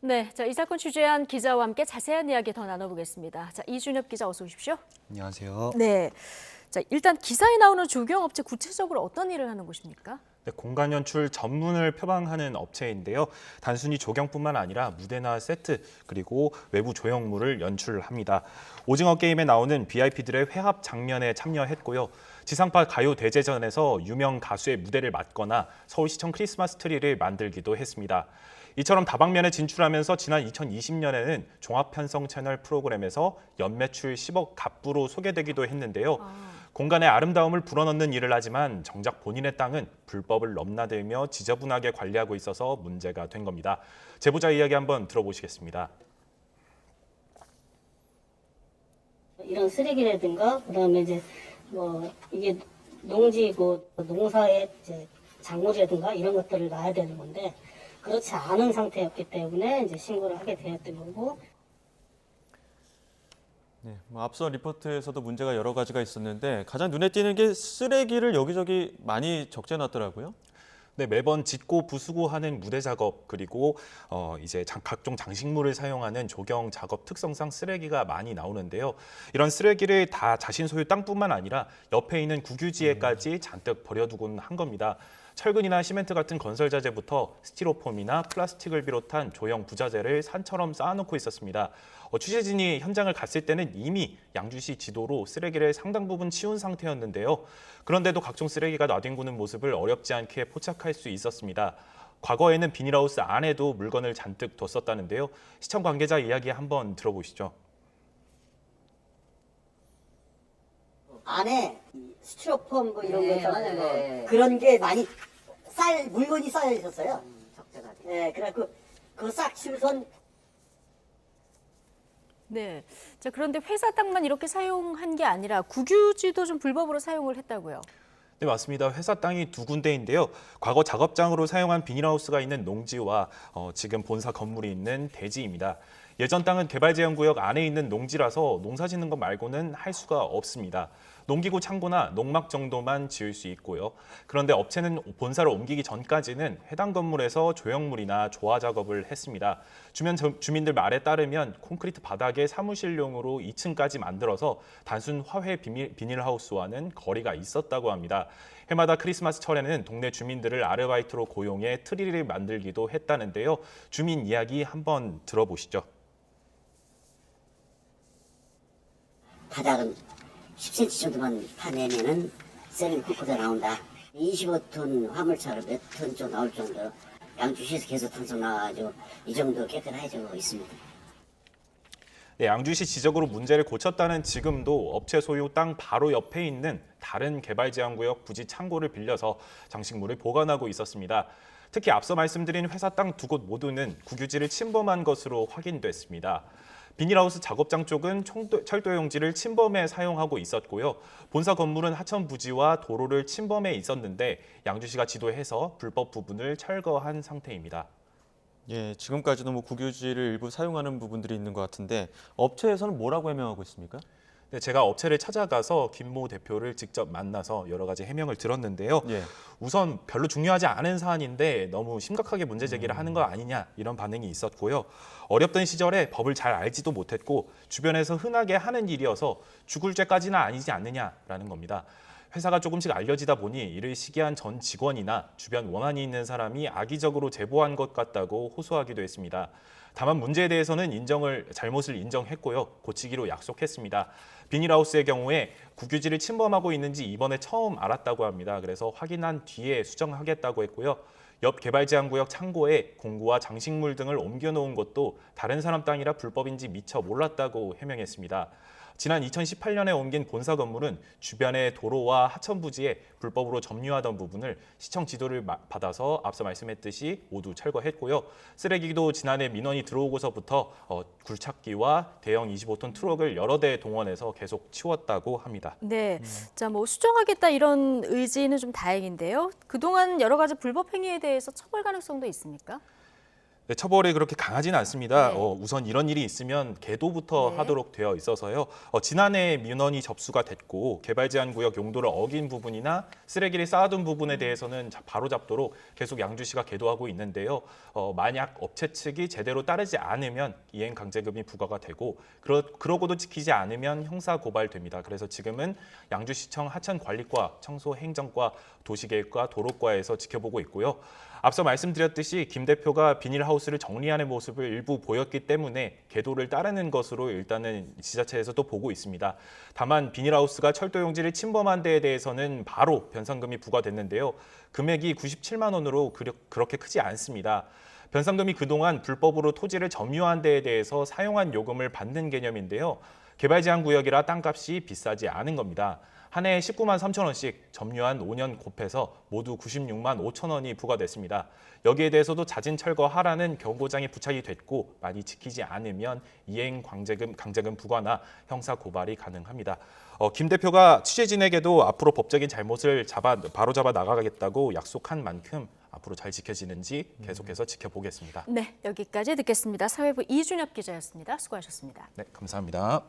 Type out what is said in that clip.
네, 자, 이 사건 취재한 기자와 함께 자세한 이야기 더 나눠보겠습니다. 자, 이준엽 기자 어서 오십시오. 안녕하세요. 네, 자, 일단 기사에 나오는 조경업체 구체적으로 어떤 일을 하는 곳입니까? 네, 공간 연출 전문을 표방하는 업체인데요. 단순히 조경뿐만 아니라 무대나 세트 그리고 외부 조형물을 연출합니다. 오징어 게임에 나오는 VIP들의 회합 장면에 참여했고요. 지상파 가요 대제전에서 유명 가수의 무대를 맡거나 서울시청 크리스마스 트리를 만들기도 했습니다. 이처럼 다방면에 진출하면서 지난 2020년에는 종합편성 채널 프로그램에서 연매출 10억 갑부로 소개되기도 했는데요. 공간의 아름다움을 불어넣는 일을 하지만 정작 본인의 땅은 불법을 넘나들며 지저분하게 관리하고 있어서 문제가 된 겁니다. 제보자 이야기 한번 들어보시겠습니다. 이런 쓰레기라든가 그다음에 이제 뭐 이게 농지고 농사의 이제 작물이라든가 이런 것들을 놔야 되는 건데 그렇지 않은 상태였기 때문에 이제 신고를 하게 되었던 거고. 네, 앞서 리포트에서도 문제가 여러 가지가 있었는데 가장 눈에 띄는 게 쓰레기를 여기저기 많이 적재놨더라고요. 네, 매번 짓고 부수고 하는 무대 작업 그리고 이제 각종 장식물을 사용하는 조경 작업 특성상 쓰레기가 많이 나오는데요. 이런 쓰레기를 다 자신 소유 땅뿐만 아니라 옆에 있는 국유지에까지 잔뜩 버려두곤 한 겁니다. 철근이나 시멘트 같은 건설 자재부터 스티로폼이나 플라스틱을 비롯한 조형 부자재를 산처럼 쌓아놓고 있었습니다. 취재진이 현장을 갔을 때는 이미 양주시 지도로 쓰레기를 상당 부분 치운 상태였는데요. 그런데도 각종 쓰레기가 나뒹구는 모습을 어렵지 않게 포착할 수 있었습니다. 과거에는 비닐하우스 안에도 물건을 잔뜩 뒀었다는데요. 시청 관계자 이야기 한번 들어보시죠. 안에 스티로폼 뭐 이런 거 있잖아요. 뭐 그런 게 많이 물건이 쌓여 있었어요. 적절하게. 네, 그래갖고 그거 싹 치우선. 네, 자, 그런데 회사 땅만 이렇게 사용한 게 아니라 국유지도 좀 불법으로 사용을 했다고요. 네, 맞습니다. 회사 땅이 두 군데인데요. 과거 작업장으로 사용한 비닐하우스가 있는 농지와 지금 본사 건물이 있는 대지입니다. 예전 땅은 개발제한구역 안에 있는 농지라서 농사 짓는 것 말고는 할 수가 없습니다. 농기구 창고나 농막 정도만 지을 수 있고요. 그런데 업체는 본사를 옮기기 전까지는 해당 건물에서 조형물이나 조화 작업을 했습니다. 주변 주민들 말에 따르면 콘크리트 바닥에 사무실용으로 2층까지 만들어서 단순 화훼 비닐하우스와는 거리가 있었다고 합니다. 해마다 크리스마스철에는 동네 주민들을 아르바이트로 고용해 트리를 만들기도 했다는데요. 주민 이야기 한번 들어보시죠. 바닥은 10cm 정도만 파내면은 셀이 굽고자 나온다. 25톤 화물차로 몇 톤 좀 나올 정도로 양주시에서 계속 탄소 나와가지고 이 정도 깨끗해지고 있습니다. 네, 양주시 지적으로 문제를 고쳤다는 지금도 업체 소유 땅 바로 옆에 있는 다른 개발제한구역 부지 창고를 빌려서 장식물을 보관하고 있었습니다. 특히 앞서 말씀드린 회사 땅 두 곳 모두는 국유지를 침범한 것으로 확인됐습니다. 비닐하우스 작업장 쪽은 철도용지를 침범해 사용하고 있었고요. 본사 건물은 하천 부지와 도로를 침범해 있었는데 양주시가 지도해서 불법 부분을 철거한 상태입니다. 예, 지금까지도 국유지를 일부 사용하는 부분들이 있는 것 같은데 업체에서는 뭐라고 해명하고 있습니까? 네, 제가 업체를 찾아가서 김모 대표를 직접 만나서 여러 가지 해명을 들었는데요. 예. 우선 별로 중요하지 않은 사안인데 너무 심각하게 문제 제기를 하는 거 아니냐 이런 반응이 있었고요. 어렵던 시절에 법을 잘 알지도 못했고 주변에서 흔하게 하는 일이어서 죽을 죄까지는 아니지 않느냐라는 겁니다. 회사가 조금씩 알려지다 보니 이를 시기한 전 직원이나 주변 원한이 있는 사람이 악의적으로 제보한 것 같다고 호소하기도 했습니다. 다만 문제에 대해서는 잘못을 인정했고요. 고치기로 약속했습니다. 비닐하우스의 경우에 국유지를 침범하고 있는지 이번에 처음 알았다고 합니다. 그래서 확인한 뒤에 수정하겠다고 했고요. 옆 개발제한구역 창고에 공구와 장식물 등을 옮겨놓은 것도 다른 사람 땅이라 불법인지 미처 몰랐다고 해명했습니다. 지난 2018년에 옮긴 본사 건물은 주변의 도로와 하천 부지에 불법으로 점유하던 부분을 시청 지도를 받아서 앞서 말씀했듯이 모두 철거했고요. 쓰레기도 지난해 민원이 들어오고서부터 굴착기와 대형 25톤 트럭을 여러 대 동원해서 계속 치웠다고 합니다. 네, 자, 수정하겠다 이런 의지는 좀 다행인데요. 그동안 여러 가지 불법 행위에 대해서 처벌 가능성도 있습니까? 네, 처벌이 그렇게 강하지는 않습니다. 네. 우선 이런 일이 있으면 계도부터 네. 하도록 되어 있어서요. 지난해 민원이 접수가 됐고 개발 제한 구역 용도를 어긴 부분이나 쓰레기를 쌓아둔 부분에 대해서는 바로 잡도록 계속 양주시가 계도하고 있는데요. 만약 업체 측이 제대로 따르지 않으면 이행 강제금이 부과가 되고 그러고도 지키지 않으면 형사 고발됩니다. 그래서 지금은 양주시청 하천관리과, 청소행정과, 도시계획과 도로과에서 지켜보고 있고요. 앞서 말씀드렸듯이 김 대표가 비닐하우스를 정리하는 모습을 일부 보였기 때문에 계도를 따르는 것으로 일단은 지자체에서도 보고 있습니다. 다만 비닐하우스가 철도용지를 침범한 데에 대해서는 바로 변상금이 부과됐는데요. 금액이 97만 원으로 그렇게 크지 않습니다. 변상금이 그동안 불법으로 토지를 점유한 데에 대해서 사용한 요금을 받는 개념인데요. 개발 제한 구역이라 땅값이 비싸지 않은 겁니다. 한 해에 19만 3천 원씩 점유한 5년 곱해서 모두 96만 5천 원이 부과됐습니다. 여기에 대해서도 자진 철거하라는 경고장이 부착이 됐고 많이 지키지 않으면 이행 강제금 부과나 형사 고발이 가능합니다. 김 대표가 취재진에게도 앞으로 법적인 잘못을 바로잡아 나가겠다고 약속한 만큼 앞으로 잘 지켜지는지 계속해서 지켜보겠습니다. 네, 여기까지 듣겠습니다. 사회부 이준엽 기자였습니다. 수고하셨습니다. 네, 감사합니다.